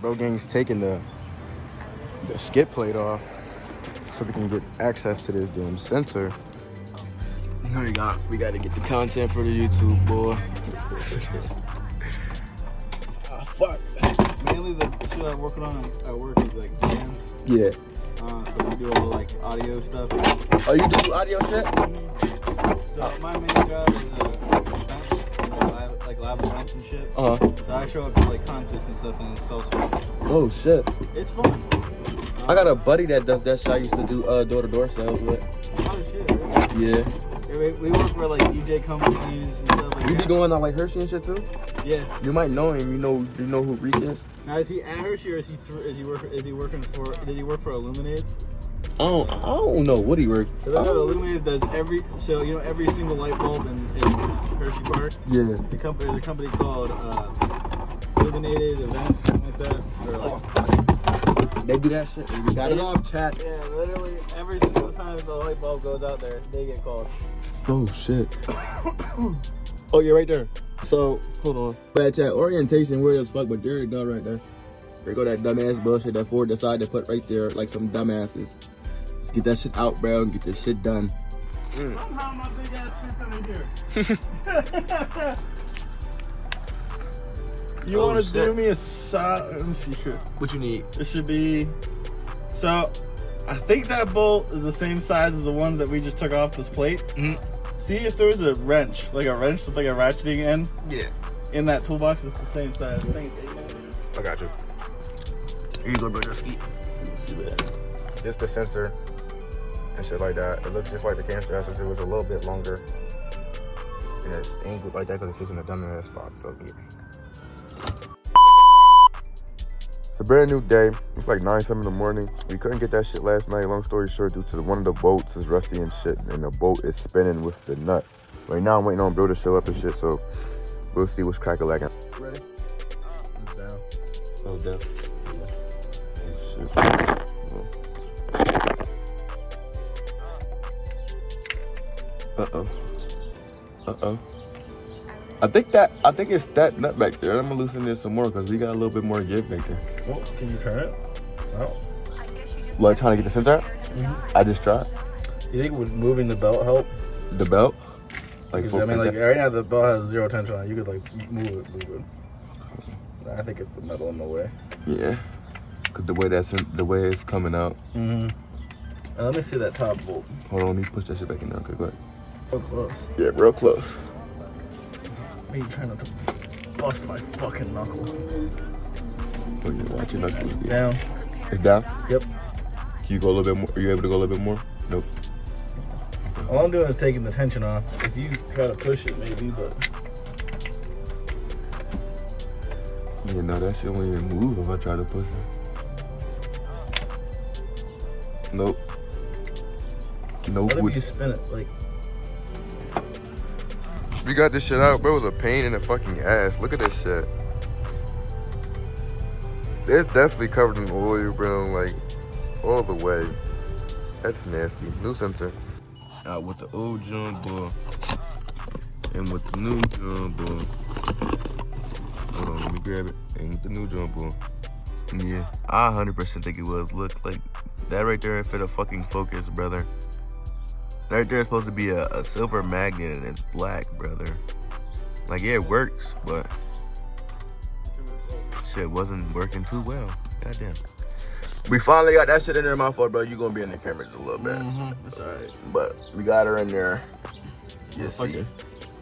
Bro gang's taking the skid plate off so we can get access to this damn sensor. We gotta get the content for the YouTube, boy. Oh, fuck. Mainly the shit I'm working on at work is like jams. Yeah. But we do all the like audio stuff. Oh, you do audio shit? So my main job is events, like live events and shit. Uh-huh. So I show up to like concerts and stuff and install speakers. Oh shit. It's fun. I got a buddy that does that shit. I used to do door-to-door sales with. Oh shit, really? Yeah. We work for like DJ companies and stuff like that. You be going on like Hershey and shit too? Yeah. You might know him. You know who Reek is? Now is he at Hershey or did he work for Illuminated? I don't know what he works. Because I know Illuminated does every single light bulb in Hershey Park. Yeah. There's a company called Illuminated Events, something like that. Or like, they do that shit. We got it off, chat. Yeah, literally every single time the light bulb goes out there, they get called. Oh shit. Oh yeah, right there. So hold on. Bad chat. Orientation weird as fuck, but there you go right there. There go that dumbass bullshit that Ford decided to put right there, like some dumbasses. Let's get that shit out, bro, and get this shit done. Somehow my big ass fits under here. You want to do me a solid? Let me see here. What you need? It should be. So, I think that bolt is the same size as the ones that we just took off this plate. Mm-hmm. See if there's a wrench with like a ratcheting end. Yeah. In that toolbox, it's the same size. I think it's 8. I got you. Here you go, bro. Just eat. See that? It's the sensor and shit like that. It looks just like the Crankshaft sensor. It was a little bit longer. And it's angled like that because it's just in a dumbass spot. So yeah. It's a brand new day. It's like 9-7 in the morning. We couldn't get that shit last night. Long story short, due to one of the bolts is rusty and shit, and the bolt is spinning with the nut. Right now, I'm waiting on bro to show up and shit. So we'll see what's crack-a-lacking. Ready? It's down. Oh, down. Uh-oh. I think it's that nut back there. I'm gonna loosen it some more because we got a little bit more give back there. Oh, can you turn it? No. Like trying to get the sensor out? Mm-hmm. I just tried. You think would moving the belt help? The belt? Like I mean, like right now the belt has 0 tension on it. You could like move it. I think it's the metal in the way. Yeah. Cause the way it's coming out. Mm-hmm. Let me see that top bolt. Hold on, let me push that shit back in there. Okay, go ahead. Real close. Yeah, real close. Me trying not to bust my fucking knuckle. Oh yeah, watch your knuckles. Down. It's down? Yep. Can you go a little bit more? Are you able to go a little bit more? Nope. All I'm doing is taking the tension off. If you try to push it, maybe, but. Yeah, no, that shit won't even move if I try to push it. Nope. Nope. What if you spin it? Like. We got this shit out, bro. It was a pain in the fucking ass. Look at this shit. It's definitely covered in oil, bro. Like, all the way. That's nasty. New sensor. Out with the old jumbo. And with the new jumbo. Hold on, let me grab it. And with the new jumbo. Yeah, I 100% think it was. Look, like, that right there fit a fucking Focus, brother. Right there is supposed to be a silver magnet and it's black, brother. Like, yeah, it works, but shit wasn't working too well. Goddamn. We finally got that shit in there, my fault, bro. You gonna be in the camera just a little bit. It's alright. But we got her in there. You see.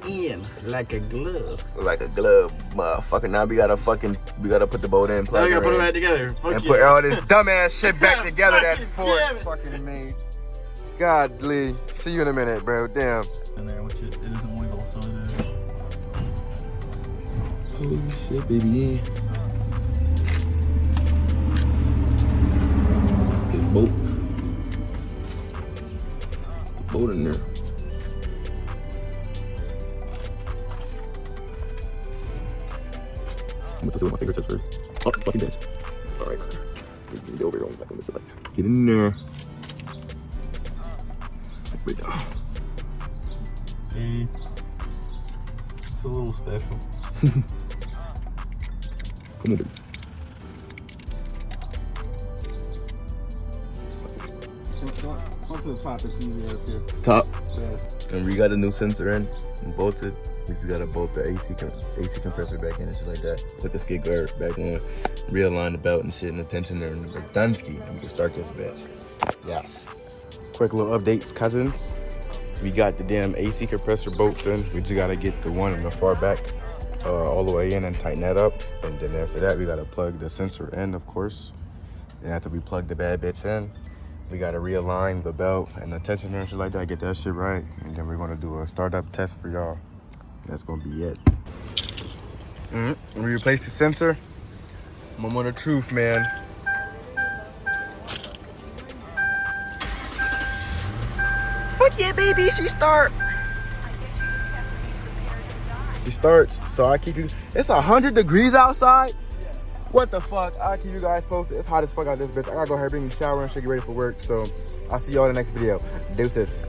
In like a glove. Like a glove, motherfucker. Now we gotta put the bolt in. Now we gotta put it back together. And put all this dumbass shit back together that Ford fucking made. Godly. See you in a minute, bro. Damn. In there, which it isn't wiggle, so it is. Holy shit, baby. This bolt. The bolt in there. I'm gonna do my fingertips first. Oh, fucking bench. Alright. Get over here on back on this side. Get in there. Wait down. It's a little special. Come on, baby. Go to the top, it's easier up here. Top. Yeah. And we got a new sensor in and bolted. We just gotta bolt the AC compressor back in and shit like that. Put the skid guard back on, realign the belt and shit and the tensioner and the Dunsky, and we can start this bitch. Yes. Quick little updates, cousins. We got the damn AC compressor bolts in. We just gotta get the one in the far back all the way in and tighten that up. And then after that, we gotta plug the sensor in, of course. And after we plug the bad bitch in, we gotta realign the belt and the tensioner and shit like that, get that shit right. And then we're gonna do a startup test for y'all. That's gonna be it. We replace the sensor. Moment of truth, man. Fuck yeah, baby, she start. She starts, so I keep you. It's 100 degrees outside. What the fuck? I'll keep you guys posted. It's hot as fuck out this bitch. I gotta go ahead and bring me a shower and shit, get ready for work. So I'll see y'all in the next video. Deuces.